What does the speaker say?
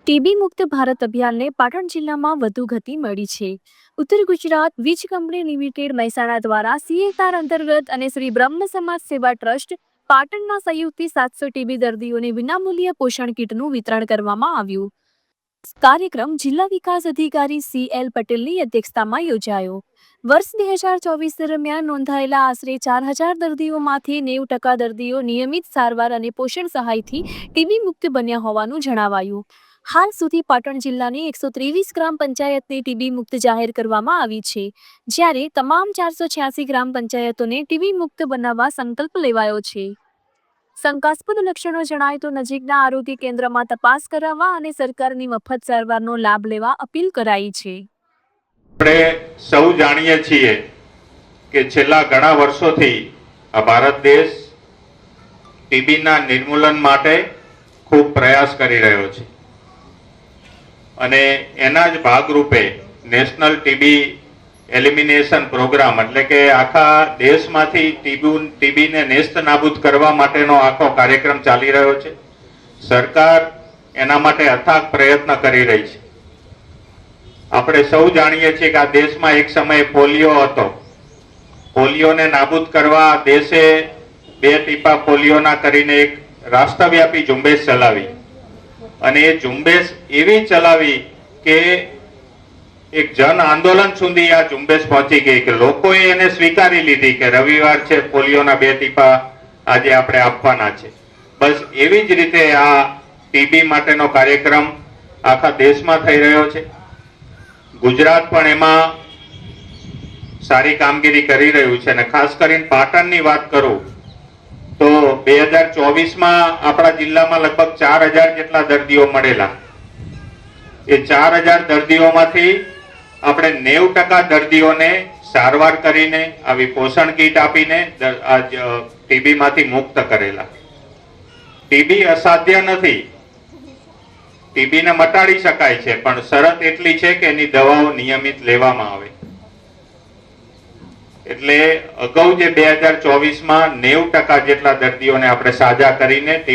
TB મુક્ત ભારત અભિયાનને પાટણ જિલ્લામાં વધુ ગતિ મળી છે. ઉત્તર ગુજરાત વીજ કંપની લિમિટેડ મહેસાણા દ્વારા CSR અંતર્ગત અને શ્રી બ્રહ્મ સમાજ સેવા ટ્રસ્ટ પાટણના સહયોગથી 700 ટીબી દર્દીઓને વિનામૂલ્ય પોષણ કીટનું વિતરણ કરવામાં આવ્યું. કાર્યક્રમ જિલ્લા વિકાસ અધિકારી CL પટેલની અધ્યક્ષતામાં યોજાયો. વર્ષ 2024 દરમિયાન નોંધાયેલા આશરે 4000 દર્દીઓમાંથી 90% દર્દીઓ નિયમિત સારવાર અને પોષણ સહાયથી ટીબી મુક્ત બન્યા હોવાનું જણાવાયું. હાલ સુધી પાટણ જિલ્લાની 123 ગ્રામ પંચાયતને ટીબી મુક્ત જાહેર કરવામાં આવી છે, જ્યારે તમામ 486 ગ્રામ પંચાયતોને ટીબી મુક્ત બનાવવા સંકલ્પ લેવાયો છે. શંકાસ્પદ લક્ષણો જણાય તો નજીકના આરોગ્ય કેન્દ્રમાં તપાસ કરાવવા અને સરકારની મફત સારવારનો લાભ લેવા અપીલ કરાઈ છે. આપણે સૌ જાણીએ છીએ કે છેલ્લા ઘણા વર્ષોથી આ ભારત દેશ ટીબીના નિર્મૂલન માટે ખૂબ પ્રયાસ કરી રહ્યો છે અને એના જ ભાગરૂપે નેશનલ ટીબી એલિમિનેશન પ્રોગ્રામ એટલે કે આખા દેશમાંથી ટીબીને નેસ્ત નાબૂદ કરવા માટેનો આખો કાર્યક્રમ ચાલી રહ્યો છે. સરકાર એના માટે અથાગ પ્રયત્ન કરી રહી છે. આપણે સૌ જાણીએ છીએ કે આ દેશમાં એક સમયે પોલિયો હતો. પોલિયોને નાબૂદ કરવા દેશે 2 ટીપા પોલિયોના કરીને એક રાષ્ટ્રવ્યાપી ઝુંબેશ ચલાવી અને એ ઝુંબેશ એવી ચલાવી કે એક જન આંદોલન સુધી આ ઝુંબેશ પહોંચી ગઈ કે લોકોએ એને સ્વીકારી લીધી કે રવિવાર છે, પોલિયોના 2 ટીપા આજે આપણે આપવાના છે. બસ એવી જ રીતે આ ટીબી માટેનો કાર્યક્રમ આખા દેશમાં થઈ રહ્યો છે. ગુજરાત પણ એમાં સારી કામગીરી કરી રહ્યું છે અને ખાસ કરીને પાટણની વાત કરું તો 2024માં આપણા જિલ્લામાં લગભગ 4000 જેટલા દર્દીઓ મળેલા. એ 4000 દર્દીઓમાંથી આપણે 90% દર્દીઓને સારવાર કરીને આવી પોષણ કીટ આપીને ટીબીમાંથી મુક્ત કરેલા. ટીબી અસાધ્ય નથી, ટીબીને મટાડી શકાય છે, પણ શરત એટલી છે કે એની દવાઓ નિયમિત લેવામાં આવે. એટલે અગાઉ જે 2024માં 90% જેટલા દર્દીઓને આપણે સાજા કરીને